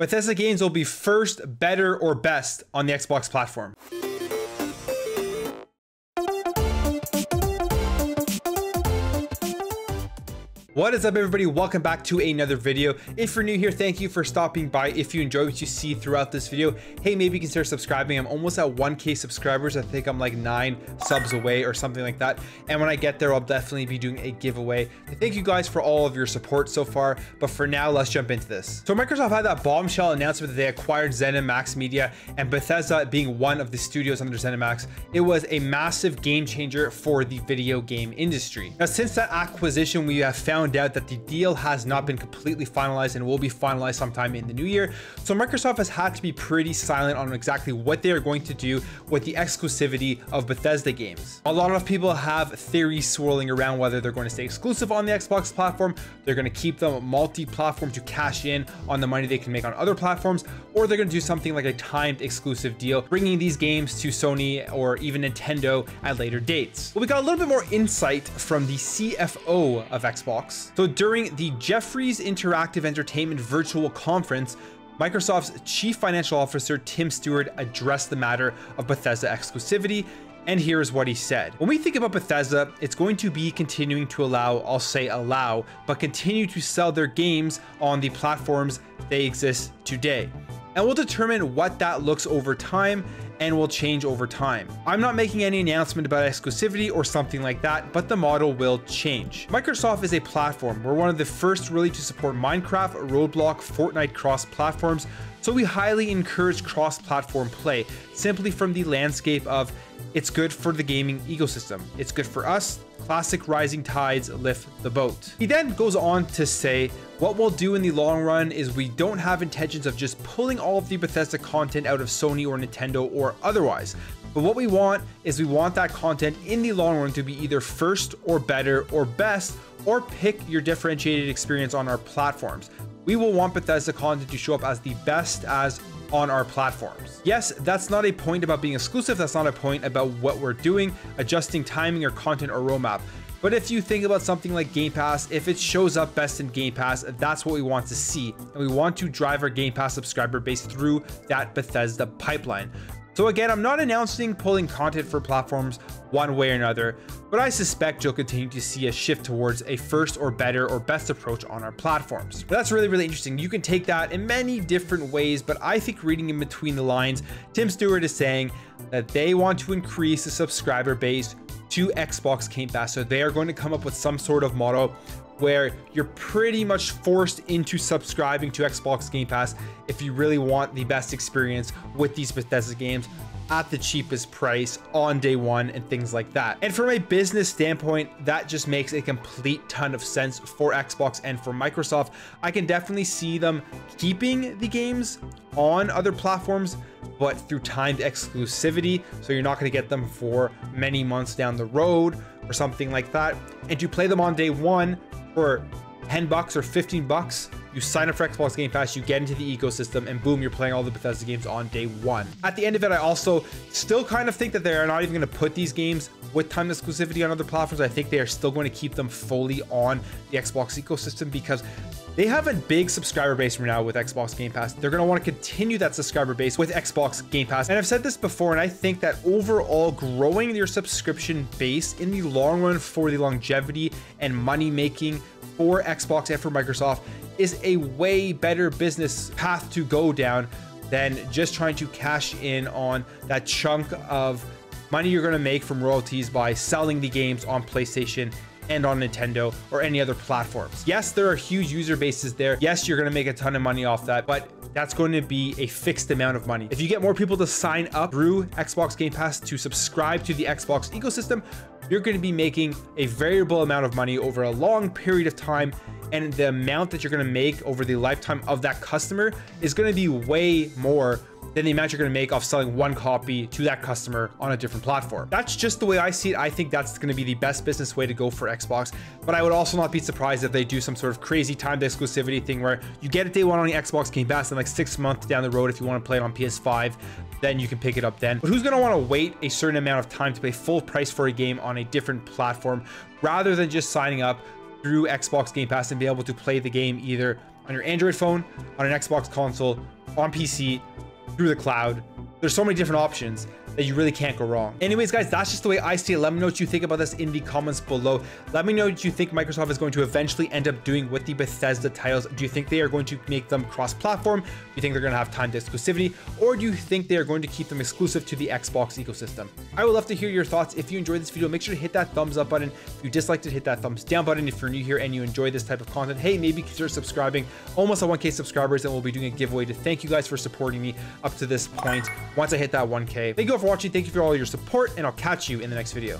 Bethesda games will be first, better, or best on the Xbox platform. What is up, everybody? Welcome back to another video. If you're new here, thank you for stopping by. If you enjoy what you see throughout this video, hey, maybe consider subscribing. I'm almost at 1K subscribers. I think I'm like 9 subs away or something like that. And when I get there, I'll definitely be doing a giveaway. Thank you guys for all of your support so far. But for now, let's jump into this. So Microsoft had that bombshell announcement that they acquired ZeniMax Media, and Bethesda being one of the studios under ZeniMax. It was a massive game changer for the video game industry. Now, since that acquisition, we have found out that the deal has not been completely finalized and will be finalized sometime in the new year. So Microsoft has had to be pretty silent on exactly what they are going to do with the exclusivity of Bethesda games. A lot of people have theories swirling around whether they're going to stay exclusive on the Xbox platform, they're going to keep them multi-platform to cash in on the money they can make on other platforms, or they're going to do something like a timed exclusive deal, bringing these games to Sony or even Nintendo at later dates. Well, we got a little bit more insight from the CFO of Xbox. So during the Jefferies Interactive Entertainment virtual conference, Microsoft's Chief Financial Officer, Tim Stewart, addressed the matter of Bethesda exclusivity. And here's what he said. When we think about Bethesda, it's going to be continuing to allow, but continue to sell their games on the platforms they exist today. And we'll determine what that looks over time and will change over time. I'm not making any announcement about exclusivity or something like that, but the model will change. Microsoft is a platform. We're one of the first really to support Minecraft, Roblox, Fortnite cross-platforms, so we highly encourage cross-platform play, simply from the landscape of it's good for the gaming ecosystem. It's good for us. Classic rising tides lift the boat. He then goes on to say, what we'll do in the long run is we don't have intentions of just pulling all of the Bethesda content out of Sony or Nintendo or otherwise. But what we want is we want that content in the long run to be either first or better or best, or pick your differentiated experience on our platforms. We will want Bethesda content to show up as the best as on our platforms. Yes, that's not a point about being exclusive. That's not a point about what we're doing, adjusting timing or content or roadmap. But if you think about something like Game Pass, if it shows up best in Game Pass, that's what we want to see. And we want to drive our Game Pass subscriber base through that Bethesda pipeline. So again, I'm not announcing pulling content for platforms one way or another, but I suspect you'll continue to see a shift towards a first or better or best approach on our platforms. But that's really, really interesting. You can take that in many different ways, but I think reading in between the lines, Tim Stewart is saying that they want to increase the subscriber base to Xbox Game Pass. So they are going to come up with some sort of model where you're pretty much forced into subscribing to Xbox Game Pass if you really want the best experience with these Bethesda games at the cheapest price on day one and things like that. And from a business standpoint, that just makes a complete ton of sense for Xbox and for Microsoft. I can definitely see them keeping the games on other platforms, but through timed exclusivity. So you're not going to get them for many months down the road or something like that. And to play them on day one for $10 or $15, you sign up for Xbox Game Pass, you get into the ecosystem, and boom, you're playing all the Bethesda games on day one. At the end of it, I also still kind of think that they are not even going to put these games with time exclusivity on other platforms. I think they are still going to keep them fully on the Xbox ecosystem because they have a big subscriber base right now with Xbox Game Pass. They're going to want to continue that subscriber base with Xbox Game Pass. And I've said this before, and I think that overall growing your subscription base in the long run for the longevity and money making for Xbox and for Microsoft is a way better business path to go down than just trying to cash in on that chunk of money you're going to make from royalties by selling the games on PlayStation and on Nintendo or any other platforms. Yes, there are huge user bases there. Yes, you're going to make a ton of money off that, but that's going to be a fixed amount of money. If you get more people to sign up through Xbox Game Pass to subscribe to the Xbox ecosystem, you're going to be making a variable amount of money over a long period of time. And the amount that you're going to make over the lifetime of that customer is going to be way more than the amount you're going to make off selling one copy to that customer on a different platform. That's just the way I see it. I think that's going to be the best business way to go for Xbox, but I would also not be surprised if they do some sort of crazy timed exclusivity thing where you get it day one on the Xbox Game Pass, and like 6 months down the road, if you want to play it on PS5, then you can pick it up then. But who's going to want to wait a certain amount of time to pay full price for a game on a different platform rather than just signing up through Xbox Game Pass and be able to play the game either on your Android phone, on an Xbox console, on PC, through the cloud. There's so many different options that you really can't go wrong. Anyways, guys, that's just the way I see it. Let me know what you think about this in the comments below. Let me know what you think Microsoft is going to eventually end up doing with the Bethesda titles. Do you think they are going to make them cross-platform? Do you think they're going to have timed exclusivity? Or do you think they are going to keep them exclusive to the Xbox ecosystem? I would love to hear your thoughts. If you enjoyed this video, make sure to hit that thumbs up button. If you disliked it, hit that thumbs down button. If you're new here and you enjoy this type of content, hey, maybe consider subscribing. Almost at 1K subscribers, and we'll be doing a giveaway to thank you guys for supporting me up to this point once I hit that 1K. Thank you all for watching. Thank you for all your support, and I'll catch you in the next video.